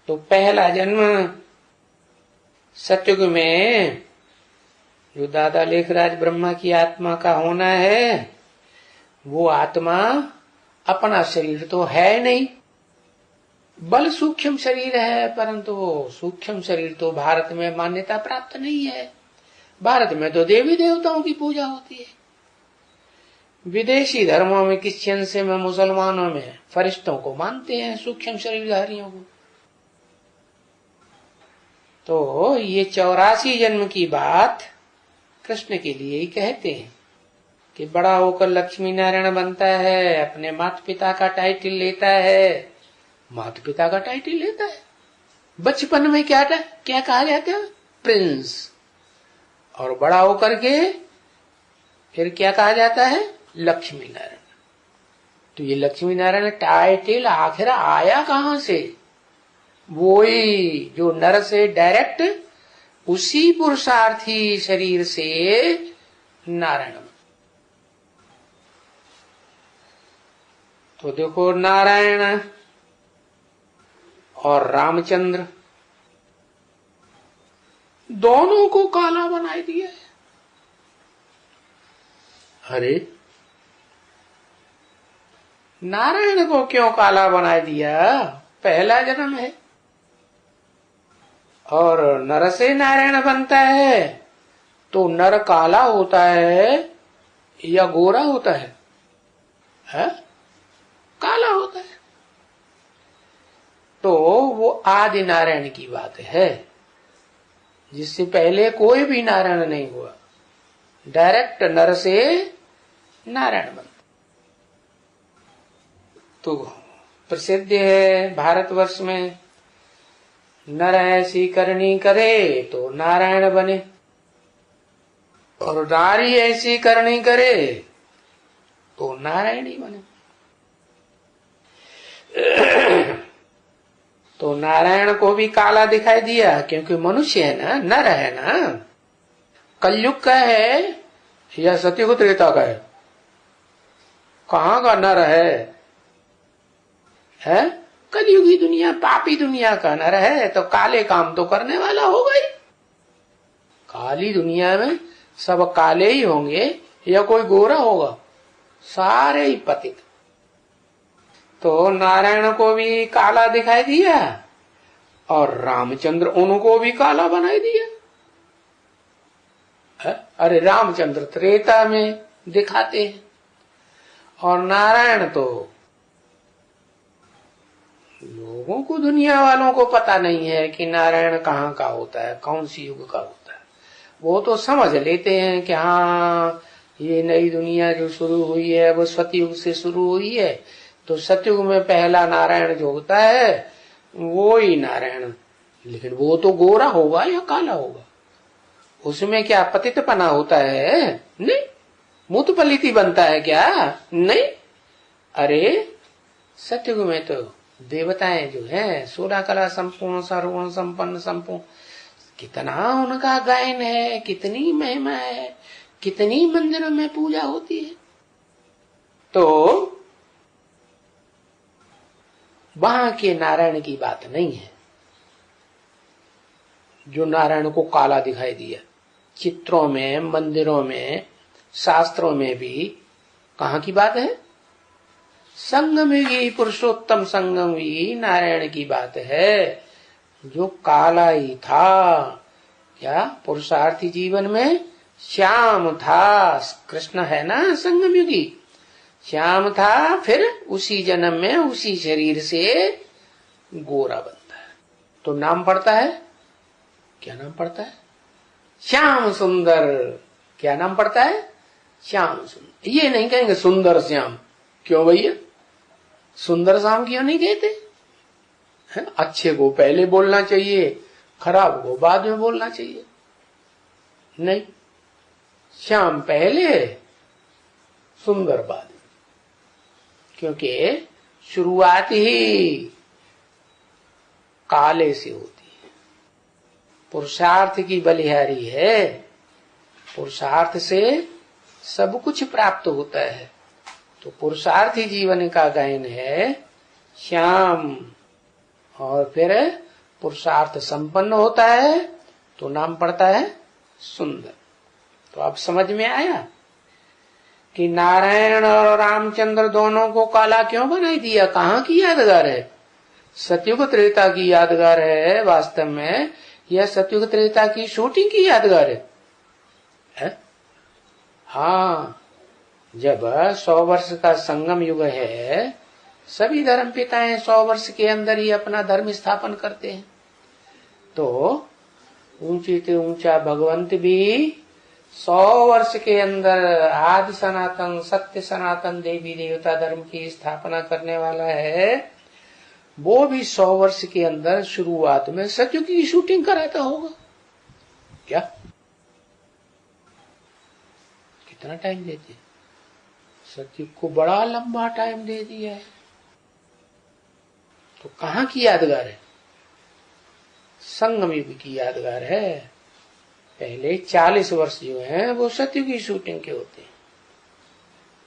तो पहला जन्म सतयुग में जो दादा लेखराज ब्रह्मा की आत्मा का होना है, वो आत्मा अपना शरीर तो है नहीं, बल सूक्ष्म शरीर है, परंतु वो सूक्ष्म शरीर तो भारत में मान्यता प्राप्त नहीं है। भारत में तो देवी देवताओं की पूजा होती है। विदेशी धर्मों में, क्रिश्चियंस में, मुसलमानों में फरिश्तों को मानते हैं, सूक्ष्म शरीरधारियों को। तो ये 84 जन्म की बात कृष्ण के लिए ही कहते हैं कि बड़ा होकर लक्ष्मी नारायण बनता है, अपने माता पिता का टाइटल लेता है, माता पिता का टाइटल लेता है। बचपन में क्या कहा जाता है? प्रिंस। और बड़ा होकर के फिर क्या कहा जाता है? लक्ष्मी नारायण। तो ये लक्ष्मी नारायण टाइटल आखिर आया कहां से? वही जो नर से डायरेक्ट, उसी पुरुषार्थी शरीर से नारायण। तो देखो, नारायण और रामचंद्र दोनों को काला बनाई दिया है। अरे, नारायण को क्यों काला बना दिया? पहला जन्म है और नर से नारायण बनता है, तो नर काला होता है या गोरा होता है? काला होता है। तो वो आदि नारायण की बात है, जिससे पहले कोई भी नारायण नहीं हुआ, डायरेक्ट नर से नारायण बनता। तो प्रसिद्ध है भारतवर्ष में, नर ऐसी करनी करे तो नारायण बने, और नारी ऐसी करनी करे तो नारायणी बने। तो नारायण को भी काला दिखाई दिया, क्योंकि मनुष्य है ना, नर है ना। कलयुग का है या सतयुग त्रेता का है? कहाँ का नर है? कलयुगी दुनिया, पापी दुनिया का नर है, तो काले काम तो करने वाला होगा ही। काली दुनिया में सब काले ही होंगे या कोई गोरा होगा? सारे ही पतित। तो नारायण को भी काला दिखाई दिया और रामचंद्र उनको भी काला बनाई दिया। अरे, रामचंद्र त्रेता में दिखाते हैं और नारायण तो लोगों को, दुनिया वालों को पता नहीं है कि नारायण कहाँ का होता है, कौन सी युग का होता है। वो तो समझ लेते हैं कि हाँ, ये नई दुनिया जो शुरू हुई है वो सतयुग से शुरू हुई है, तो सतयुग में पहला नारायण जो होता है वो ही नारायण। लेकिन वो तो गोरा होगा या काला होगा? उसमें क्या पतितपना होता है? नहीं। मूतपलिति बनता है क्या? नहीं। अरे, सतयुग में तो देवताएं जो हैं, 16 कला संपूर्ण, सर्वगुण संपन्न, संपूर्ण, कितना उनका गायन है, कितनी महिमा है, कितनी मंदिरों में पूजा होती है। तो वहां के नारायण की बात नहीं है जो नारायण को काला दिखाई दिया। चित्रों में, मंदिरों में, शास्त्रों में भी कहाँ की बात है? संगमयुगी पुरुषोत्तम संगमयुगी नारायण की बात है, जो काला ही था। क्या पुरुषार्थी जीवन में श्याम था? कृष्ण है ना संगमयुगी, श्याम था, फिर उसी जन्म में उसी शरीर से गोरा बनता है, तो नाम पड़ता है, क्या नाम पड़ता है? श्याम सुंदर। क्या नाम पड़ता है? श्याम सुंदर। ये नहीं कहेंगे सुंदर श्याम। क्यों भैया? सुंदर श्याम क्यों नहीं कहते? है? अच्छे को पहले बोलना चाहिए, खराब को बाद में बोलना चाहिए। नहीं, श्याम पहले, सुंदर बाद में, क्योंकि शुरुआत ही काले से होती है। पुरुषार्थ की बलिहारी है, पुरुषार्थ से सब कुछ प्राप्त होता है। तो पुरुषार्थी जीवन का गायन है श्याम, और फिर पुरुषार्थ संपन्न होता है तो नाम पड़ता है सुंदर। तो अब समझ में आया कि नारायण और रामचंद्र दोनों को काला क्यों बनाई दिया, कहाँ की यादगार है? सतयुग त्रेता की यादगार है वास्तव में, यह सतयुग त्रेता की शूटिंग की यादगार है? हाँ, जब 100 वर्ष का संगम युग है, सभी धर्म पिताएं 100 वर्ष के अंदर ही अपना धर्म स्थापन करते हैं। तो ऊंचे से ऊंचा भगवंत भी 100 वर्ष के अंदर आदि सनातन सत्य सनातन देवी देवता धर्म की स्थापना करने वाला है। वो भी 100 वर्ष के अंदर शुरुआत में सतयुग की शूटिंग कराता होगा क्या? कितना टाइम देते? सतयुग को बड़ा लंबा टाइम दे दिया है। तो कहाँ की यादगार है? संगम युग की यादगार है। पहले 40 वर्ष जो है वो सतयुग की शूटिंग के होते हैं।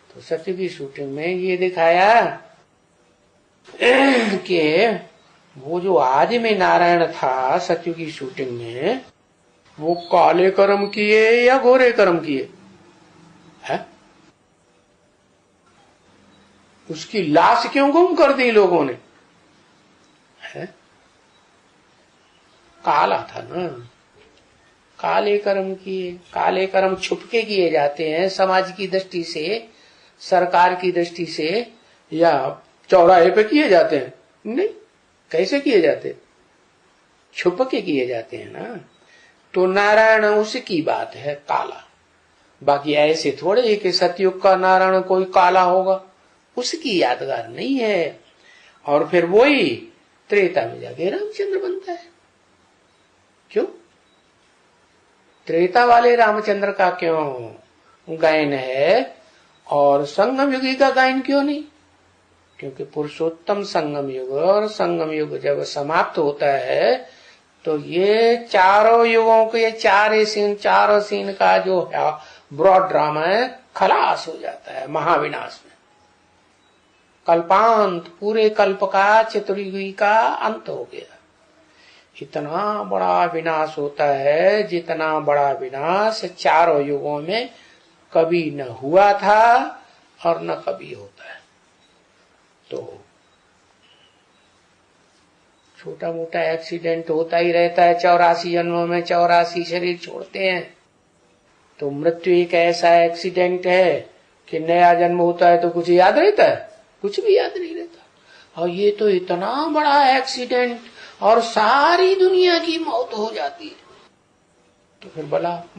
तो सतयुग की शूटिंग में ये दिखाया कि वो जो आदि में नारायण था सतयुग की शूटिंग में, वो काले कर्म किए या गोरे कर्म किए है? उसकी लाश क्यों गुम कर दी लोगों ने? है? काला था ना। काले कर्म किए। काले कर्म छुपके किए जाते हैं, समाज की दृष्टि से, सरकार की दृष्टि से, या चौराहे पे किए जाते हैं? नहीं, कैसे किए जाते? छुप के किए जाते हैं ना। तो नारायण उसकी बात है काला। बाकी ऐसे थोड़े ही कि सतयुग का नारायण कोई काला होगा, उसकी यादगार नहीं है। और फिर वही त्रेता में जाके रामचंद्र बनता है। क्यों? त्रेता वाले रामचंद्र का क्यों गायन है और संगम युगी का गायन क्यों नहीं? क्योंकि पुरुषोत्तम संगम युग और संगम युग जब समाप्त होता है तो ये चारों युगों के चारों सीन का जो है ब्रॉड ड्रामा है, खलास हो जाता है महाविनाश में। कल्पांत, पूरे कल्प का चतुर्युगी का अंत हो गया। इतना बड़ा विनाश होता है जितना बड़ा विनाश चारों युगों में कभी न हुआ था और न कभी होता है। तो छोटा मोटा एक्सीडेंट होता ही रहता है। 84 जन्मों में 84 शरीर छोड़ते हैं। तो मृत्यु एक ऐसा एक्सीडेंट है कि नया जन्म होता है तो कुछ याद रहता है? कुछ भी याद नहीं रहता। और ये तो इतना बड़ा एक्सीडेंट और सारी दुनिया की मौत हो जाती है। तो फिर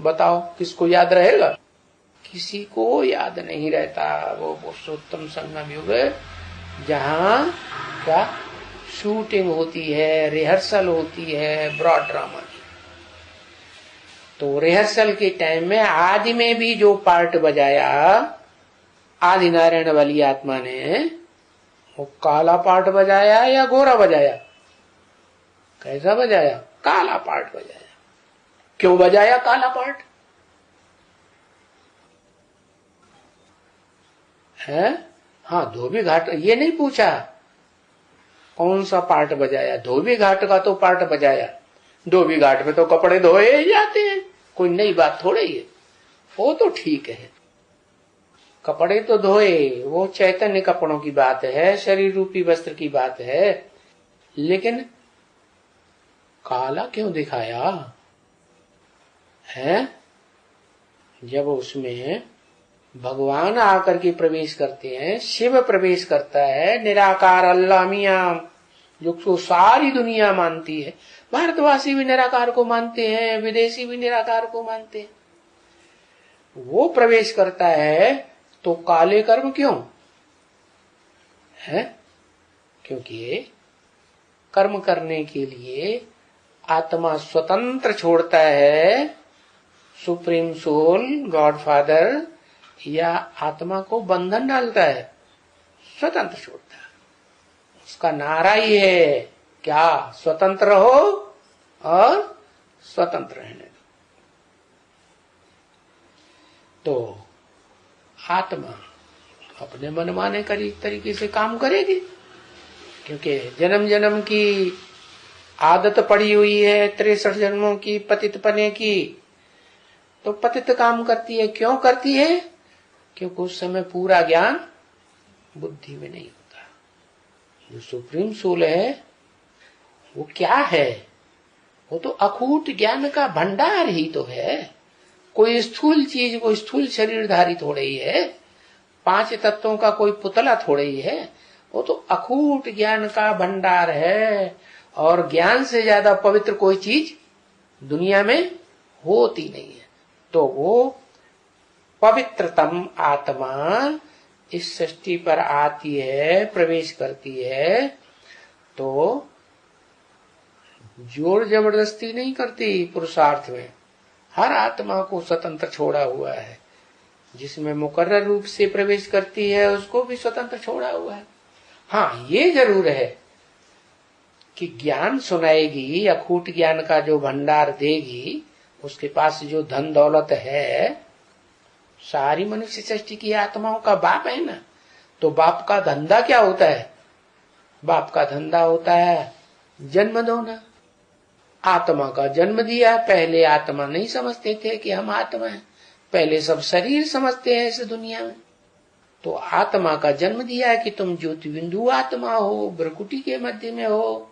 बताओ किसको याद रहेगा? किसी को याद नहीं रहता। वो पुरुषोत्तम संगम युग जहाँ क्या शूटिंग होती है, रिहर्सल होती है ब्रॉड ड्रामा की। तो रिहर्सल के टाइम में आदि में भी जो पार्ट बजाया आदि नारायण वाली आत्मा ने, वो काला पार्ट बजाया या गोरा बजाया? कैसा बजाया? काला पार्ट बजाया। क्यों बजाया काला पार्ट? है? हाँ, धोबी घाट ये नहीं पूछा कौन सा पार्ट बजाया। धोबी घाट का तो पार्ट बजाया। धोबी घाट में तो कपड़े धोए ही जाते हैं, कोई नई बात थोड़ी है। वो तो ठीक है, कपड़े तो धोए, वो चैतन्य कपड़ों की बात है, शरीर रूपी वस्त्र की बात है। लेकिन काला क्यों दिखाया है? जब उसमें भगवान आकर के प्रवेश करते हैं, शिव प्रवेश करता है, निराकार अल्लाह मियां जो सारी दुनिया मानती है। भारतवासी भी निराकार को मानते हैं, विदेशी भी निराकार को मानते हैं। वो प्रवेश करता है तो काले कर्म क्यों है? क्योंकि कर्म करने के लिए आत्मा स्वतंत्र छोड़ता है। सुप्रीम सोल, गॉड फादर या आत्मा को बंधन डालता है, स्वतंत्र छोड़ता है। उसका नारा ही है क्या? स्वतंत्र रहो और स्वतंत्र रहने दो। तो आत्मा अपने मनमाने तरीके से काम करेगी, क्योंकि जन्म जन्म की आदत पड़ी हुई है 63 जन्मों की पतित पने की, तो पतित काम करती है। क्यों करती है? क्योंकि उस समय पूरा ज्ञान बुद्धि में नहीं होता। जो सुप्रीम सोल है वो क्या है? वो तो अखूट ज्ञान का भंडार ही तो है। कोई स्थूल चीज, कोई स्थूल शरीरधारी थोड़े ही है, 5 तत्वों का कोई पुतला थोड़े ही है। वो तो अखूट ज्ञान का भंडार है, और ज्ञान से ज्यादा पवित्र कोई चीज दुनिया में होती नहीं है। तो वो पवित्रतम आत्मा इस सृष्टि पर आती है, प्रवेश करती है, तो जोर जबरदस्ती नहीं करती पुरुषार्थ में। हर आत्मा को स्वतंत्र छोड़ा हुआ है। जिसमें मुकर्रर रूप से प्रवेश करती है उसको भी स्वतंत्र छोड़ा हुआ है। हाँ, ये जरूर है कि ज्ञान सुनाएगी, अखूट ज्ञान का जो भंडार देगी, उसके पास जो धन दौलत है, सारी मनुष्य सृष्टि की आत्माओं का बाप है ना। तो बाप का धंधा क्या होता है? बाप का धंधा होता है जन्म देना। आत्मा का जन्म दिया। पहले आत्मा नहीं समझते थे कि हम आत्मा हैं, पहले सब शरीर समझते हैं इस दुनिया में। तो आत्मा का जन्म दिया है कि तुम ज्योति बिंदु आत्मा हो, भ्रकुटी के मध्य में हो,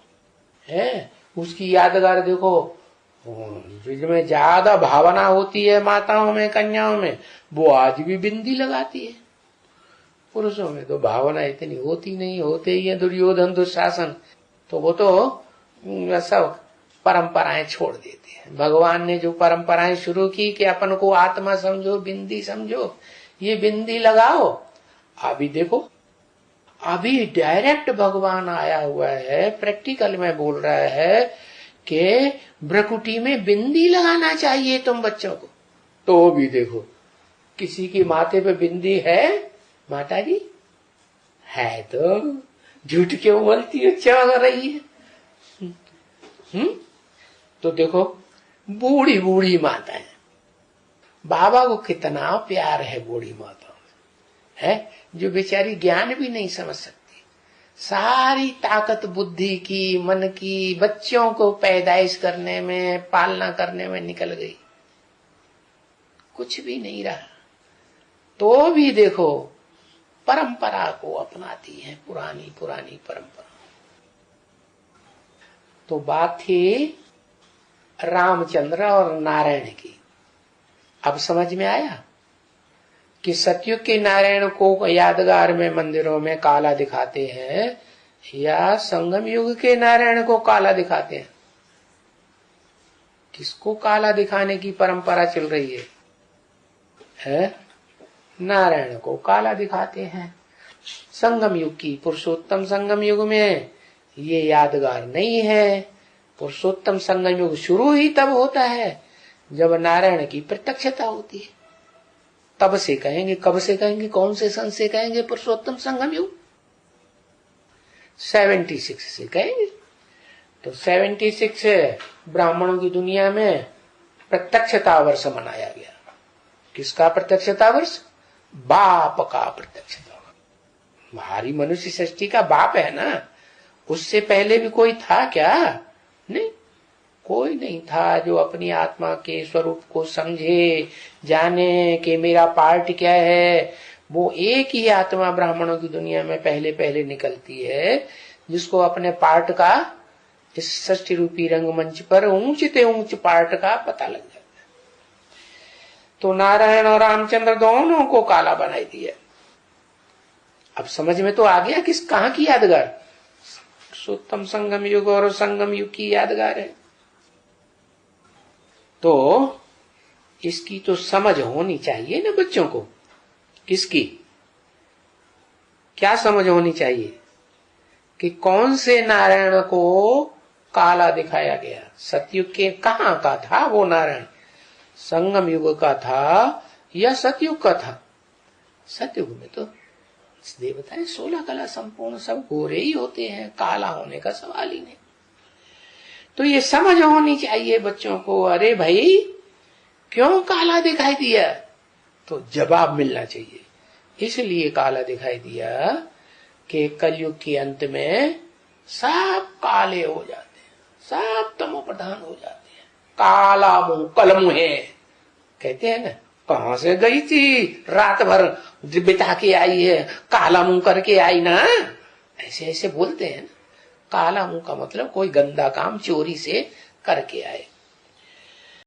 है। उसकी यादगार देखो, जिसमें ज्यादा भावना होती है माताओं में, कन्याओं में, वो आज भी बिंदी लगाती है। पुरुषों में तो भावना इतनी होती नहीं, होते ही है दुर्योधन दुशासन, तो वो तो सब परंपराएं छोड़ देते हैं। भगवान ने जो परंपराएं शुरू की कि अपन को आत्मा समझो, बिंदी समझो, ये बिंदी लगाओ। अभी देखो, अभी डायरेक्ट भगवान आया हुआ है, प्रैक्टिकल में बोल रहा है कि भ्रकुटी में बिंदी लगाना चाहिए तुम बच्चों को। तो भी देखो, किसी की माथे पे बिंदी है माता जी? है तो झूठ क्यों बोलती है, चल रही है। तो देखो, बूढ़ी बूढ़ी माता है, बाबा को कितना प्यार है बूढ़ी माता है, जो बेचारी ज्ञान भी नहीं समझ सकती। सारी ताकत बुद्धि की, मन की, बच्चों को पैदाइश करने में, पालना करने में निकल गई, कुछ भी नहीं रहा। तो भी देखो, परंपरा को अपनाती है, पुरानी पुरानी परंपरा। तो बात थी रामचंद्र और नारायण की। अब समझ में आया कि सतयुग के नारायण को यादगार में मंदिरों में काला दिखाते हैं, या संगम युग के नारायण को काला दिखाते हैं? किसको काला दिखाने की परंपरा चल रही है? नारायण को काला दिखाते हैं। संगम युग की, पुरुषोत्तम संगम युग में ये यादगार नहीं है। पुरुषोत्तम संगम युग शुरू ही तब होता है जब नारायण की प्रत्यक्षता होती है। तब से कहेंगे, कब से कहेंगे, कौन से सन से कहेंगे पुरुषोत्तम संगम युग? 76 से कहेंगे। तो 76 ब्राह्मणों की दुनिया में प्रत्यक्षता वर्ष मनाया गया। किसका प्रत्यक्षता वर्ष? बाप का प्रत्यक्षता। भारी मनुष्य सृष्टि का बाप है ना। उससे पहले भी कोई था क्या? नहीं, कोई नहीं था जो अपनी आत्मा के स्वरूप को समझे, जाने कि मेरा पार्ट क्या है। वो एक ही आत्मा ब्राह्मणों की दुनिया में पहले पहले निकलती है, जिसको अपने पार्ट का इस सृष्टि रूपी रंगमंच पर ऊंचते ऊंच पार्ट का पता लग जाता है। तो नारायण और रामचंद्र दोनों को काला बनाई दिया। अब समझ में तो आ गया किस कहां की यादगार? पुरुषोत्तम संगम युग और संगम युग की यादगार है। तो इसकी तो समझ होनी चाहिए ना बच्चों को। किसकी? क्या समझ होनी चाहिए कि कौन से नारायण को काला दिखाया गया? सतयुग के कहां का था वो नारायण? संगम युग का था या सतयुग का था? सतयुग में तो देवताएं 16 कला संपूर्ण सब गोरे ही होते हैं, काला होने का सवाल ही नहीं। तो ये समझ होनी चाहिए बच्चों को, अरे भाई क्यों काला दिखाई दिया? तो जवाब मिलना चाहिए। इसलिए काला दिखाई दिया कि कलयुग के अंत में सब काले हो जाते हैं, सब तमो प्रधान हो जाते हैं। काला मुंह कल मुहे कहते हैं ना, कहां से गई थी, रात भर बिता के आई है, काला मुंह करके आई ना, ऐसे ऐसे बोलते हैं ना। काला मुंह का मतलब कोई गंदा काम चोरी से करके आए।